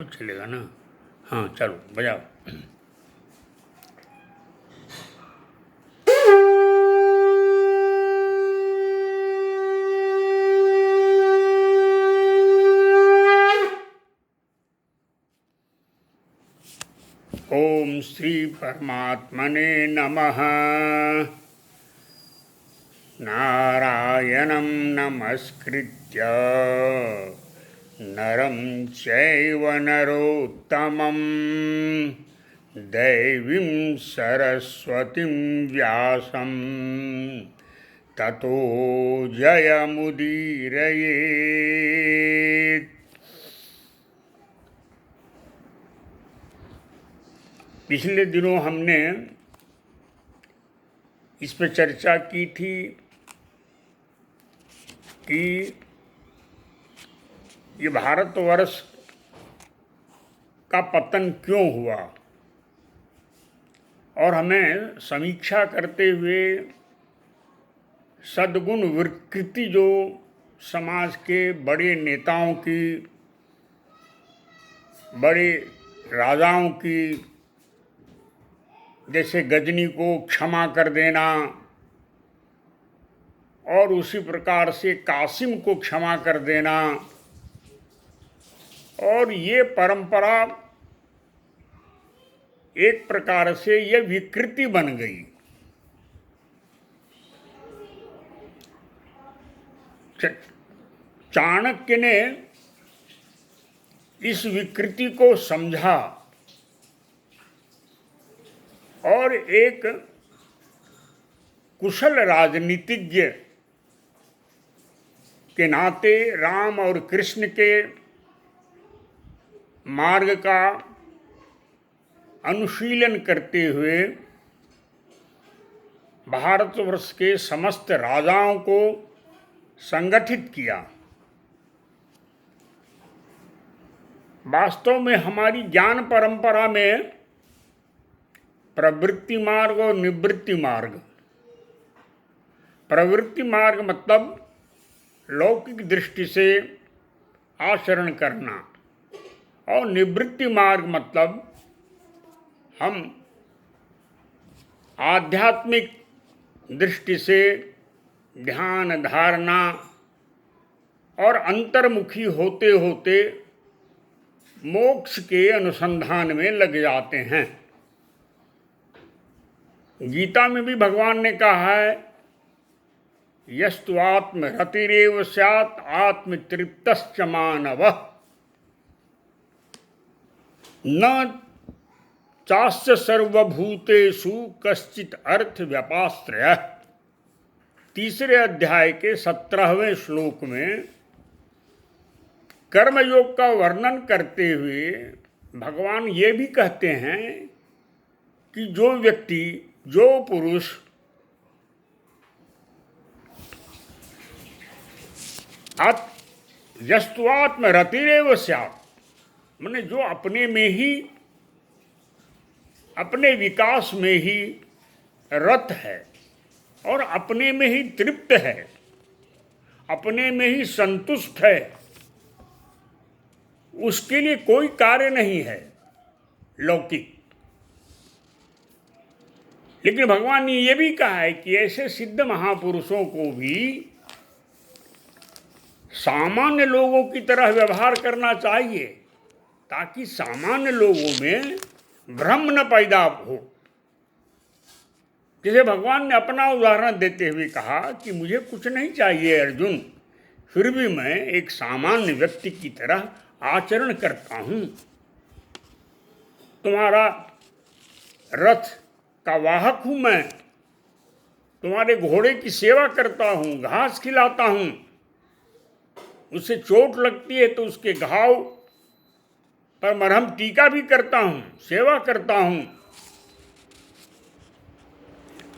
चलेगा ना। हाँ चलो बजाओ। ओम श्री परमात्मने नमः। नारायणं नमस्कृत्य नरं चैव नरोत्तमं दैवीं सरस्वतीं व्यासं ततो जयमुदीरयेत्। पिछले दिनों हमने इस पर चर्चा की थी कि ये भारतवर्ष का पतन क्यों हुआ, और हमें समीक्षा करते हुए सद्गुण विकृति जो समाज के बड़े नेताओं की, बड़े राजाओं की, जैसे गजनी को क्षमा कर देना और उसी प्रकार से कासिम को क्षमा कर देना, और ये परंपरा एक प्रकार से ये विकृति बन गई। चाणक्य ने इस विकृति को समझा और एक कुशल राजनीतिज्ञ के नाते राम और कृष्ण के मार्ग का अनुशीलन करते हुए भारतवर्ष के समस्त राजाओं को संगठित किया। वास्तव में हमारी ज्ञान परंपरा में प्रवृत्ति मार्ग और निवृत्ति मार्ग, प्रवृत्ति मार्ग मतलब लौकिक दृष्टि से आचरण करना, और निवृत्ति मार्ग मतलब हम आध्यात्मिक दृष्टि से ध्यान धारणा और अंतर्मुखी होते होते मोक्ष के अनुसंधान में लग जाते हैं। गीता में भी भगवान ने कहा है, यस्तु आत्मरतिरेव स्यात् आत्मतृप्तश्च मानवः न चास्य सर्वभूतेषु कश्चित् अर्थ व्यपाश्रयः। तीसरे अध्याय के 17वें श्लोक में कर्मयोग का वर्णन करते हुए भगवान ये भी कहते हैं कि जो व्यक्ति, जो पुरुष यस्त्वात्म रतिरेव स्यात्, माने जो अपने में ही, अपने विकास में ही रत है और अपने में ही तृप्त है, अपने में ही संतुष्ट है, उसके लिए कोई कार्य नहीं है लौकिक। लेकिन भगवान ने यह भी कहा है कि ऐसे सिद्ध महापुरुषों को भी सामान्य लोगों की तरह व्यवहार करना चाहिए, ताकि सामान्य लोगों में भ्रम न पैदा हो। जैसे भगवान ने अपना उदाहरण देते हुए कहा कि मुझे कुछ नहीं चाहिए अर्जुन, फिर भी मैं एक सामान्य व्यक्ति की तरह आचरण करता हूँ। तुम्हारा रथ का वाहक हूँ मैं, तुम्हारे घोड़े की सेवा करता हूँ, घास खिलाता हूँ, उसे चोट लगती है तो उसके घाव पर मरहम टीका भी करता हूँ, सेवा करता हूँ।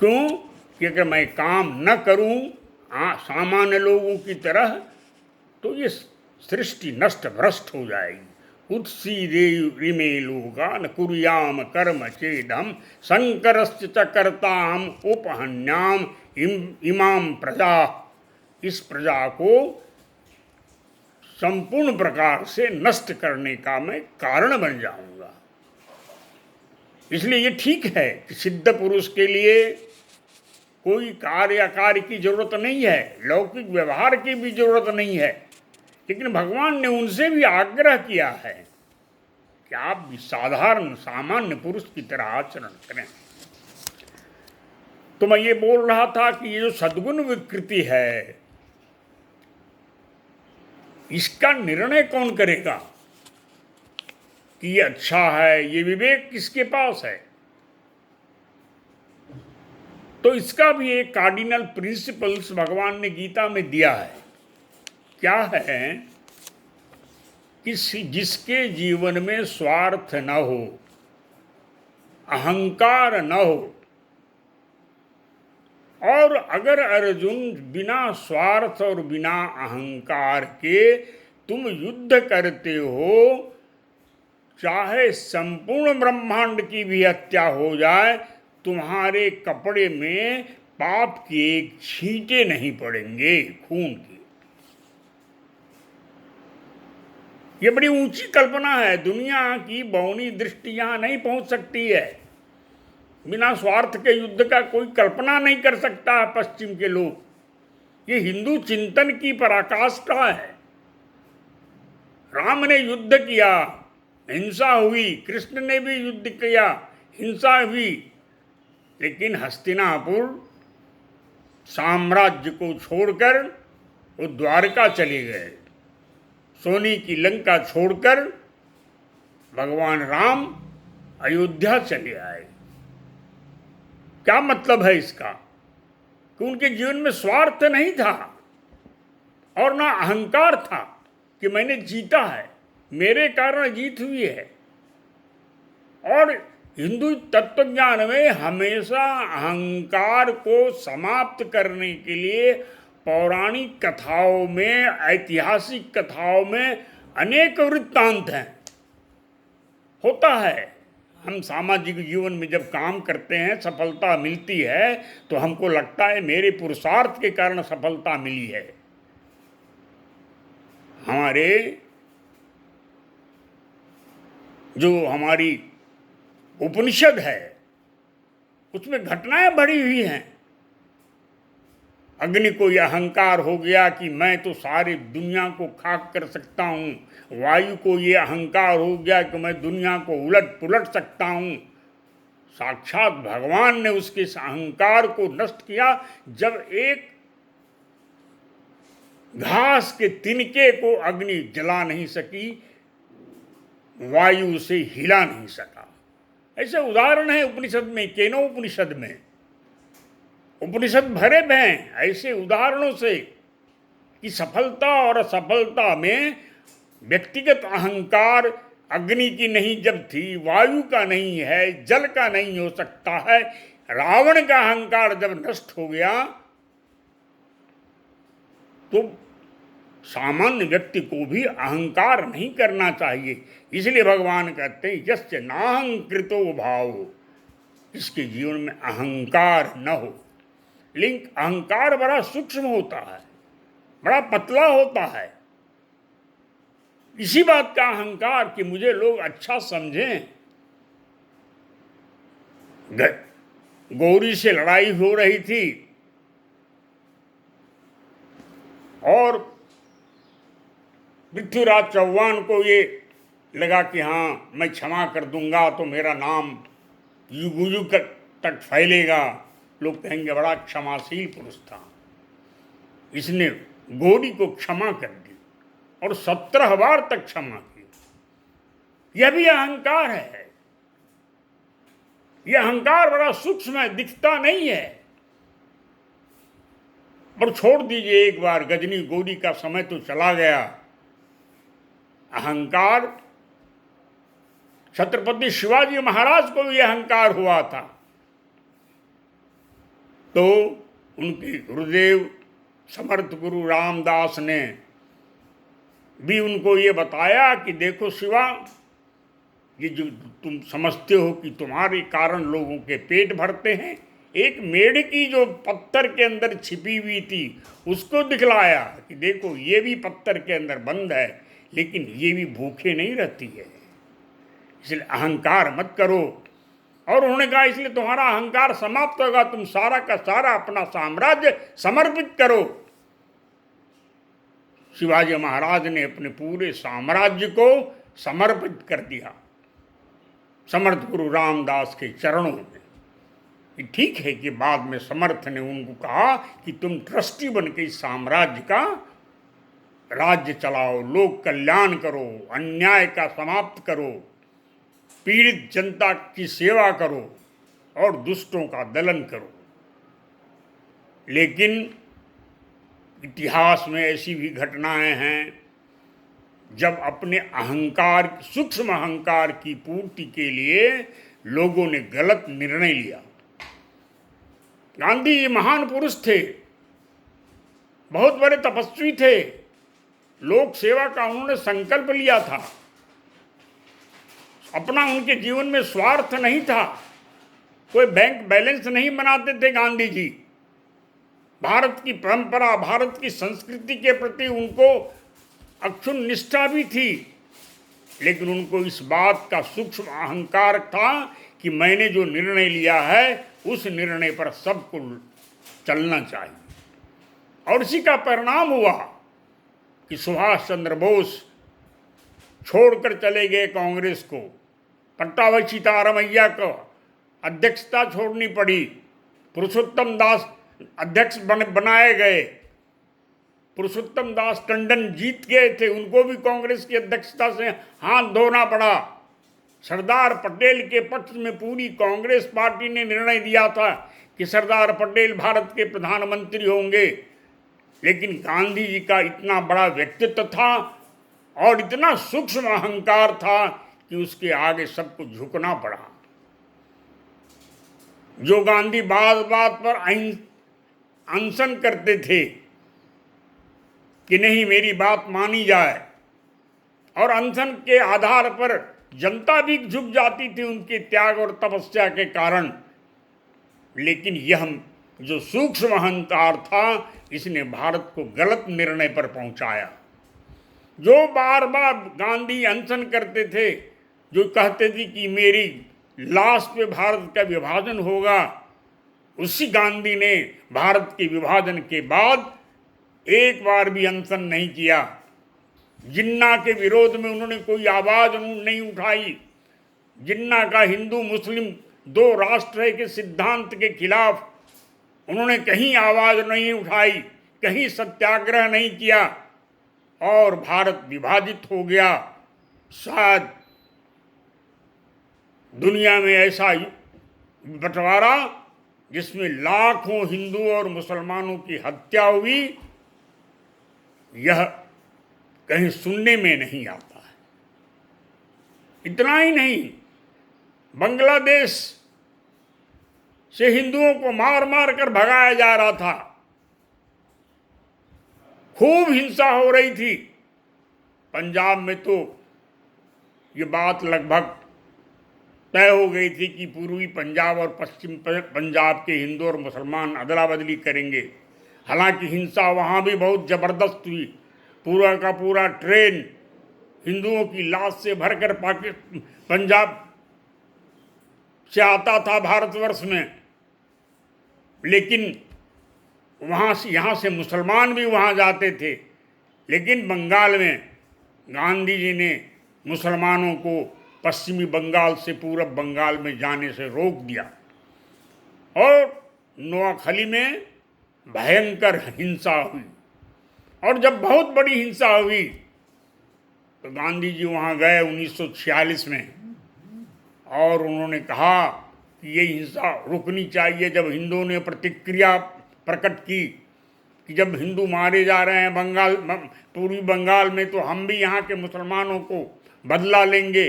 क्यों? कि अगर मैं काम न करूँ सामान्य लोगों की तरह तो ये सृष्टि नष्ट भ्रष्ट हो जाएगी। उत्सीदेरिमे लोगा न कुर्याम कर्म चेदम शंकरश्च च कर्ताम उपहन्याम इमाम प्रजा। इस प्रजा को संपूर्ण प्रकार से नष्ट करने का मैं कारण बन जाऊंगा। इसलिए ये ठीक है कि सिद्ध पुरुष के लिए कोई कार्य अकार्य की जरूरत नहीं है, लौकिक व्यवहार की भी जरूरत नहीं है, लेकिन भगवान ने उनसे भी आग्रह किया है कि आप भी साधारण सामान्य पुरुष की तरह आचरण करें। तो मैं ये बोल रहा था कि ये जो सद्गुण विकृति है, इसका निर्णय कौन करेगा कि ये अच्छा है? ये विवेक किसके पास है? तो इसका भी एक कार्डिनल प्रिंसिपल्स भगवान ने गीता में दिया है। क्या है कि जिसके जीवन में स्वार्थ न हो, अहंकार न हो, और अगर अर्जुन बिना स्वार्थ और बिना अहंकार के तुम युद्ध करते हो, चाहे संपूर्ण ब्रह्मांड की भी हत्या हो जाए, तुम्हारे कपड़े में पाप के एक छींटे नहीं पड़ेंगे खून की। ये बड़ी ऊंची कल्पना है, दुनिया की बौनी दृष्टि यहां नहीं पहुंच सकती है। बिना स्वार्थ के युद्ध का कोई कल्पना नहीं कर सकता है पश्चिम के लोग। ये हिंदू चिंतन की पराकाष्ठा है। राम ने युद्ध किया, हिंसा हुई, कृष्ण ने भी युद्ध किया, हिंसा हुई, लेकिन हस्तिनापुर साम्राज्य को छोड़कर वो द्वारका चले गए, सोने की लंका छोड़कर भगवान राम अयोध्या चले आए। क्या मतलब है इसका? कि उनके जीवन में स्वार्थ नहीं था और ना अहंकार था कि मैंने जीता है, मेरे कारण जीत हुई है। और हिंदू तत्वज्ञान में हमेशा अहंकार को समाप्त करने के लिए पौराणिक कथाओं में, ऐतिहासिक कथाओं में अनेक वृत्तांत हैं। होता है, हम सामाजिक जीवन में जब काम करते हैं, सफलता मिलती है, तो हमको लगता है मेरे पुरुषार्थ के कारण सफलता मिली है। हमारी उपनिषद है, उसमें घटनाएं बढ़ी हुई हैं। अग्नि को यह अहंकार हो गया कि मैं तो सारी दुनिया को खाक कर सकता हूँ। वायु को यह अहंकार हो गया कि मैं दुनिया को उलट पुलट सकता हूँ। साक्षात भगवान ने उसके इस अहंकार को नष्ट किया जब एक घास के तिनके को अग्नि जला नहीं सकी, वायु से हिला नहीं सका। ऐसे उदाहरण है उपनिषद में, केनो उपनिषद में। उपनिषद भरे हैं ऐसे उदाहरणों से कि सफलता और असफलता में व्यक्तिगत अहंकार अग्नि की नहीं जब थी, वायु का नहीं है, जल का नहीं हो सकता है। रावण का अहंकार जब नष्ट हो गया तो सामान्य व्यक्ति को भी अहंकार नहीं करना चाहिए। इसलिए भगवान कहते हैं यस्य नाहंकृतो भाव, इसके जीवन में अहंकार न हो। लेकिन अहंकार बड़ा सूक्ष्म होता है, बड़ा पतला होता है। इसी बात का अहंकार कि मुझे लोग अच्छा समझें। गौरी से लड़ाई हो रही थी और पृथ्वीराज चौहान को ये लगा कि हाँ मैं क्षमा कर दूंगा तो मेरा नाम युग युग तक फैलेगा, लोग कहेंगे बड़ा क्षमाशील पुरुष था। इसने गौरी को क्षमा कर दी और 17 बार तक क्षमा की। यह भी अहंकार है। यह अहंकार बड़ा सूक्ष्म है, दिखता नहीं है। पर छोड़ दीजिए, एक बार गजनी गौरी का समय तो चला गया। अहंकार छत्रपति शिवाजी महाराज को भी अहंकार हुआ था, तो उनके गुरुदेव समर्थ गुरु रामदास ने भी उनको ये बताया कि देखो शिवा, ये जो तुम समझते हो कि तुम्हारे कारण लोगों के पेट भरते हैं, एक मेढकी जो पत्थर के अंदर छिपी हुई थी उसको दिखलाया कि देखो ये भी पत्थर के अंदर बंद है, लेकिन ये भी भूखे नहीं रहती है, इसलिए अहंकार मत करो। और उन्होंने कहा इसलिए तुम्हारा अहंकार समाप्त होगा, तुम सारा का सारा अपना साम्राज्य समर्पित करो। शिवाजी महाराज ने अपने पूरे साम्राज्य को समर्पित कर दिया समर्थ गुरु रामदास के चरणों में। ठीक है कि बाद में समर्थ ने उनको कहा कि तुम ट्रस्टी बन के इस साम्राज्य का राज्य चलाओ, लोक कल्याण करो, अन्याय का समाप्त करो, पीड़ित जनता की सेवा करो और दुष्टों का दलन करो। लेकिन इतिहास में ऐसी भी घटनाएं हैं जब अपने अहंकार, सूक्ष्म अहंकार की पूर्ति के लिए लोगों ने गलत निर्णय लिया। गांधी जी महान पुरुष थे, बहुत बड़े तपस्वी थे, लोक सेवा का उन्होंने संकल्प लिया था, अपना उनके जीवन में स्वार्थ नहीं था, कोई बैंक बैलेंस नहीं बनाते थे गांधी जी। भारत की परंपरा, भारत की संस्कृति के प्रति उनको अक्षुण्ण निष्ठा भी थी, लेकिन उनको इस बात का सूक्ष्म अहंकार था कि मैंने जो निर्णय लिया है उस निर्णय पर सबको चलना चाहिए। और इसी का परिणाम हुआ कि सुभाष चंद्र बोस छोड़कर चले गए कांग्रेस को, पट्टाभी सीतारामैया को अध्यक्षता छोड़नी पड़ी, पुरुषोत्तम दास अध्यक्ष बनाए गए, पुरुषोत्तम दास टंडन जीत गए थे, उनको भी कांग्रेस की अध्यक्षता से हाथ धोना पड़ा। सरदार पटेल के पक्ष में पूरी कांग्रेस पार्टी ने निर्णय दिया था कि सरदार पटेल भारत के प्रधानमंत्री होंगे, लेकिन गांधी जी का इतना बड़ा व्यक्तित्व था और इतना सूक्ष्म अहंकार था कि उसके आगे सबको झुकना पड़ा। जो गांधी बात बात पर अनशन करते थे कि नहीं मेरी बात मानी जाए, और अनशन के आधार पर जनता भी झुक जाती थी उनके त्याग और तपस्या के कारण, लेकिन यह जो सूक्ष्म अहंकार था इसने भारत को गलत निर्णय पर पहुंचाया। जो बार बार गांधी अनशन करते थे, जो कहते थे कि मेरी लाश पे भारत का विभाजन होगा, उसी गांधी ने भारत के विभाजन के बाद एक बार भी अनशन नहीं किया। जिन्ना के विरोध में उन्होंने कोई आवाज नहीं उठाई। जिन्ना का हिंदू मुस्लिम दो राष्ट्र है के सिद्धांत के खिलाफ उन्होंने कहीं आवाज नहीं उठाई, कहीं सत्याग्रह नहीं किया, और भारत विभाजित हो गया। शायद दुनिया में ऐसा बंटवारा जिसमें लाखों हिंदू और मुसलमानों की हत्या हुई, यह कहीं सुनने में नहीं आता है। इतना ही नहीं, बांग्लादेश से हिंदुओं को मार मार कर भगाया जा रहा था, खूब हिंसा हो रही थी। पंजाब में तो ये बात लगभग तय हो गई थी कि पूर्वी पंजाब और पश्चिम पंजाब के हिंदू और मुसलमान अदला बदली करेंगे। हालांकि हिंसा वहाँ भी बहुत ज़बरदस्त हुई। पूरा का पूरा ट्रेन हिंदुओं की लाश से भरकर पंजाब से आता था भारतवर्ष में, लेकिन वहाँ से यहाँ से मुसलमान भी वहाँ जाते थे। लेकिन बंगाल में गांधी जी ने मुसलमानों को पश्चिमी बंगाल से पूरब बंगाल में जाने से रोक दिया, और नोआखली में भयंकर हिंसा हुई। और जब बहुत बड़ी हिंसा हुई तो गांधी जी वहाँ गए 1946 में, और उन्होंने कहा कि ये हिंसा रुकनी चाहिए। जब हिंदुओं ने प्रतिक्रिया प्रकट की कि जब हिंदू मारे जा रहे हैं बंगाल, पूर्वी बंगाल में, तो हम भी यहाँ के मुसलमानों को बदला लेंगे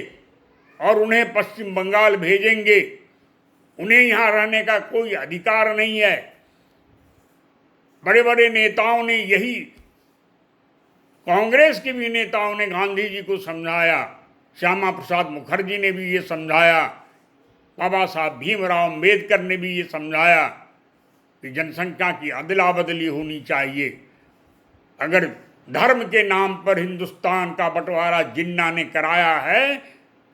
और उन्हें पश्चिम बंगाल भेजेंगे, उन्हें यहाँ रहने का कोई अधिकार नहीं है। बड़े बड़े नेताओं ने यही, कांग्रेस के भी नेताओं ने गांधी जी को समझाया, श्यामा प्रसाद मुखर्जी ने भी ये समझाया बाबा साहब भीमराव अम्बेडकर ने भी ये समझाया कि जनसंख्या की अदला बदली होनी चाहिए। अगर धर्म के नाम पर हिंदुस्तान का बंटवारा जिन्ना ने कराया है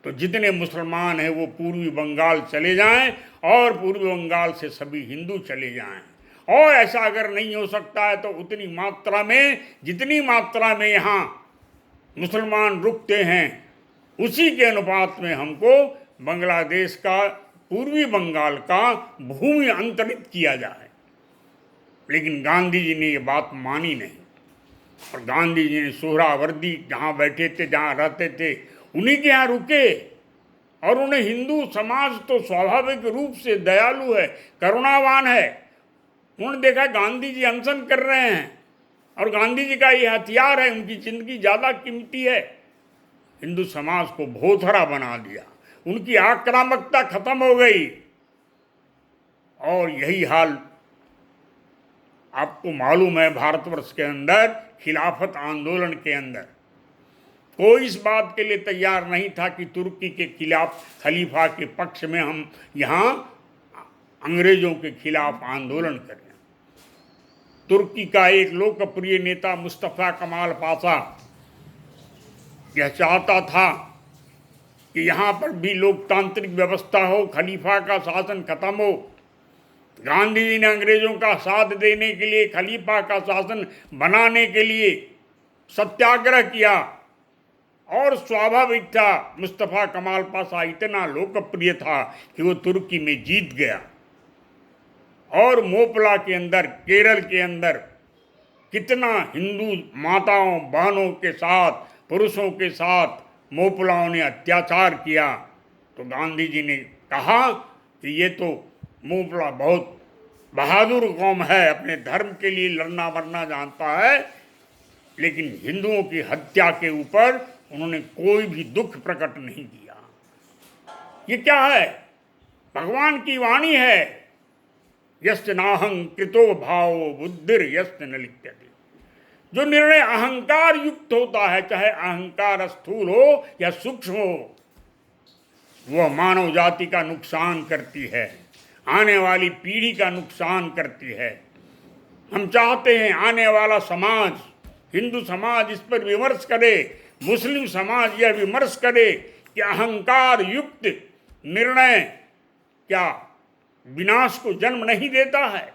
तो जितने मुसलमान हैं वो पूर्वी बंगाल चले जाएं और पूर्वी बंगाल से सभी हिंदू चले जाएं। और ऐसा अगर नहीं हो सकता है तो उतनी मात्रा में, जितनी मात्रा में यहाँ मुसलमान रुकते हैं उसी के अनुपात में हमको बांग्लादेश का, पूर्वी बंगाल का भूमि अंतरित किया जाए। लेकिन गांधी जी ने ये बात मानी नहीं और गांधी जी ने सोहरावर्दी जहाँ बैठे थे, जहाँ रहते थे, उन्हीं के यहाँ रुके। और उन्हें हिंदू समाज तो स्वाभाविक रूप से दयालु है, करुणावान है। उन्होंने देखा गांधी जी अनशन कर रहे हैं और गांधी जी का ये हथियार है, उनकी जिंदगी ज़्यादा कीमती है। हिंदू समाज को भोथरा बना दिया, उनकी आक्रामकता खत्म हो गई। और यही हाल आपको मालूम है, भारतवर्ष के अंदर खिलाफत आंदोलन के अंदर कोई इस बात के लिए तैयार नहीं था कि तुर्की के खिलाफ, खलीफा के पक्ष में हम यहाँ अंग्रेजों के खिलाफ आंदोलन करें। तुर्की का एक लोकप्रिय नेता मुस्तफ़ा कमाल पाशा यह चाहता था कि यहाँ पर भी लोकतांत्रिक व्यवस्था हो, खलीफा का शासन खत्म हो। गांधी जी ने अंग्रेजों का साथ देने के लिए, खलीफा का शासन बनाने के लिए सत्याग्रह किया और स्वाभाविक था मुस्तफ़ा कमाल पाशा इतना लोकप्रिय था कि वो तुर्की में जीत गया। और मोपला के अंदर, केरल के अंदर कितना हिंदू माताओं बहनों के साथ, पुरुषों के साथ मोपलाओं ने अत्याचार किया। तो गांधी जी ने कहा कि ये तो मोपला बहुत बहादुर कौम है, अपने धर्म के लिए लड़ना मरना जानता है, लेकिन हिंदुओं की हत्या के ऊपर उन्होंने कोई भी दुख प्रकट नहीं किया। ये क्या है? भगवान की वाणी है, यस्य नाहं कृतो भावो बुद्धिर यस्य न लिप्यते। जो निर्णय अहंकार युक्त होता है, चाहे अहंकार स्थूल हो या सूक्ष्म हो, वह मानव जाति का नुकसान करती है, आने वाली पीढ़ी का नुकसान करती है। हम चाहते हैं आने वाला समाज, हिंदू समाज इस पर विमर्श करे, मुस्लिम समाज यह विमर्श करे कि अहंकार युक्त निर्णय क्या विनाश को जन्म नहीं देता है?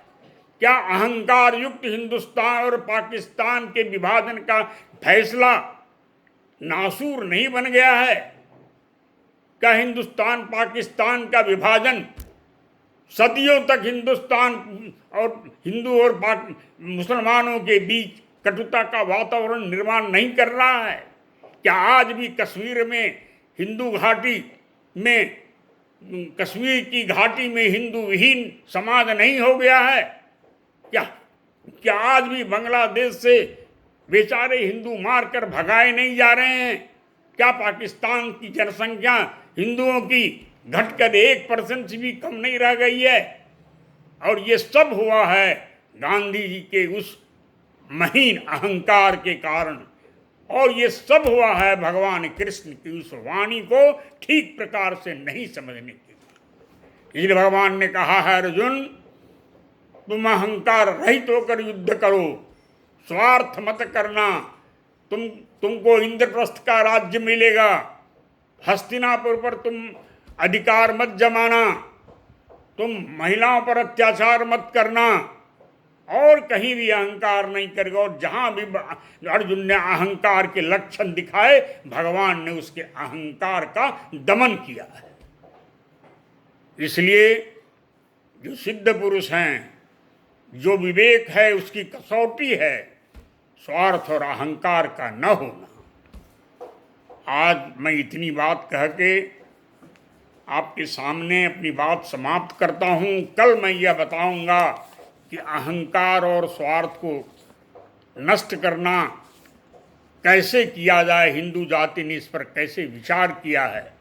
क्या अहंकार युक्त हिंदुस्तान और पाकिस्तान के विभाजन का फैसला नासूर नहीं बन गया है? क्या हिंदुस्तान पाकिस्तान का विभाजन सदियों तक हिंदुस्तान और हिंदू और मुसलमानों के बीच कटुता का वातावरण निर्माण नहीं कर रहा है? क्या आज भी कश्मीर में हिंदू घाटी में, कश्मीर की घाटी में हिंदू विहीन समाज नहीं हो गया है? क्या आज भी बांग्लादेश से बेचारे हिंदू मारकर भगाए नहीं जा रहे हैं? क्या पाकिस्तान की जनसंख्या हिंदुओं की घटकर 1% से भी कम नहीं रह गई है? और ये सब हुआ है गांधी जी के उस महीन अहंकार के कारण, और ये सब हुआ है भगवान कृष्ण की उस वाणी को ठीक प्रकार से नहीं समझने के लिए। इसलिए भगवान ने कहा है, अर्जुन तुम अहंकार रहित होकर युद्ध करो, स्वार्थ मत करना। तुमको इंद्रप्रस्थ का राज्य मिलेगा, हस्तिनापुर पर तुम अधिकार मत जमाना, तुम महिलाओं पर अत्याचार मत करना, और कहीं भी अहंकार नहीं करेगा। और जहां भी अर्जुन ने अहंकार के लक्षण दिखाए, भगवान ने उसके अहंकार का दमन किया है। इसलिए जो सिद्ध पुरुष हैं, जो विवेक है, उसकी कसौटी है स्वार्थ और अहंकार का न होना। आज मैं इतनी बात कह के आपके सामने अपनी बात समाप्त करता हूँ। कल मैं यह बताऊँगा कि अहंकार और स्वार्थ को नष्ट करना कैसे किया जाए, हिंदू जाति ने इस पर कैसे विचार किया है।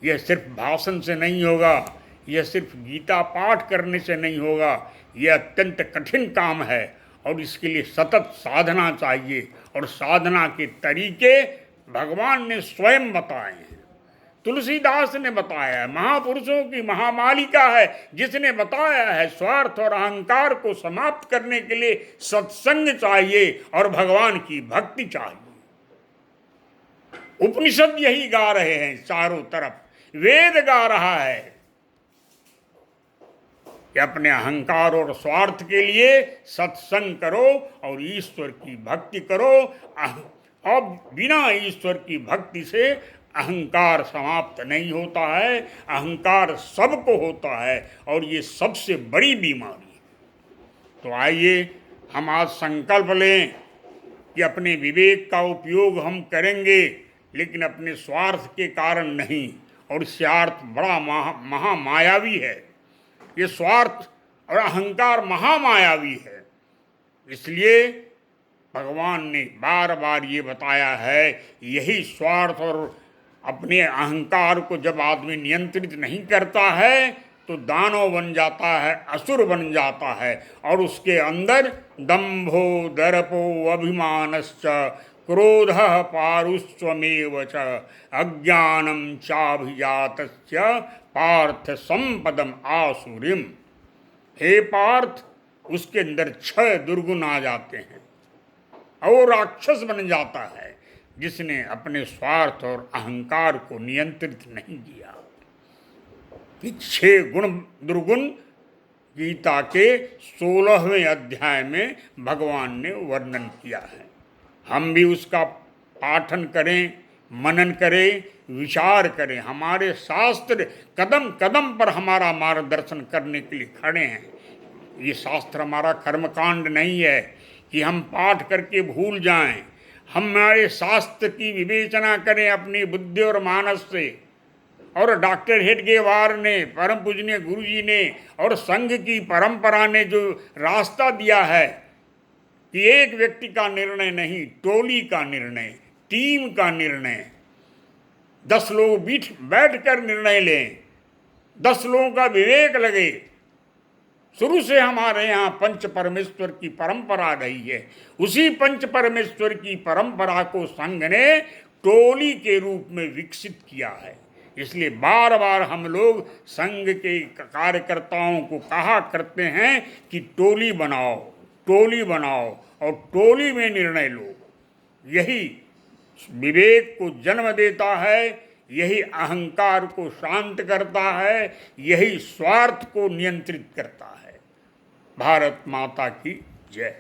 यह सिर्फ भाषण से नहीं होगा, यह सिर्फ गीता पाठ करने से नहीं होगा, यह अत्यंत कठिन काम है और इसके लिए सतत साधना चाहिए। और साधना के तरीके भगवान ने स्वयं बताए हैं। तुलसीदास ने बताया है, महापुरुषों की महामालिका है, जिसने बताया है स्वार्थ और अहंकार को समाप्त करने के लिए सत्संग चाहिए और भगवान की भक्ति चाहिए। उपनिषद यही गा रहे हैं, चारों तरफ वेद गा रहा है कि अपने अहंकार और स्वार्थ के लिए सत्संग करो और ईश्वर की भक्ति करो। और बिना ईश्वर की भक्ति से अहंकार समाप्त नहीं होता है। अहंकार सबको होता है और ये सबसे बड़ी बीमारी है। तो आइए हम आज संकल्प लें कि अपने विवेक का उपयोग हम करेंगे, लेकिन अपने स्वार्थ के कारण नहीं। और स्वार्थ बड़ा महामायावी है। ये स्वार्थ और अहंकार महामायावी है। इसलिए भगवान ने बार बार ये बताया है, यही स्वार्थ और अपने अहंकार को जब आदमी नियंत्रित नहीं करता है तो दानव बन जाता है, असुर बन जाता है। और उसके अंदर दंभो दर्पो अभिमानश्च क्रोधः पारुष्वमेव च अज्ञानम चाभिजातस्य पार्थ संपदम आसुरिम। हे पार्थ, उसके अंदर 6 दुर्गुण आ जाते हैं और राक्षस बन जाता है, जिसने अपने स्वार्थ और अहंकार को नियंत्रित नहीं किया। 6 गुण दुर्गुण गीता के 16वें अध्याय में भगवान ने वर्णन किया है। हम भी उसका पाठन करें, मनन करें, विचार करें। हमारे शास्त्र कदम कदम पर हमारा मार्गदर्शन करने के लिए खड़े हैं। ये शास्त्र हमारा कर्मकांड नहीं है कि हम पाठ करके भूल जाएं। हमारे शास्त्र की विवेचना करें अपनी बुद्धि और मानस से। और डॉक्टर हेडगेवार ने, परम पूजनीय गुरु जी ने और संघ की परंपरा ने जो रास्ता दिया है कि एक व्यक्ति का निर्णय नहीं, टोली का निर्णय, टीम का निर्णय, 10 लोग बैठ कर निर्णय लें, 10 लोगों का विवेक लगे। शुरू से हमारे यहाँ पंच परमेश्वर की परंपरा रही है। उसी पंच परमेश्वर की परंपरा को संघ ने टोली के रूप में विकसित किया है। इसलिए बार बार हम लोग संघ के कार्यकर्ताओं को कहा करते हैं कि टोली बनाओ, टोली बनाओ और टोली में निर्णय लो। यही विवेक को जन्म देता है, यही अहंकार को शांत करता है, यही स्वार्थ को नियंत्रित करता है। भारत माता की जय।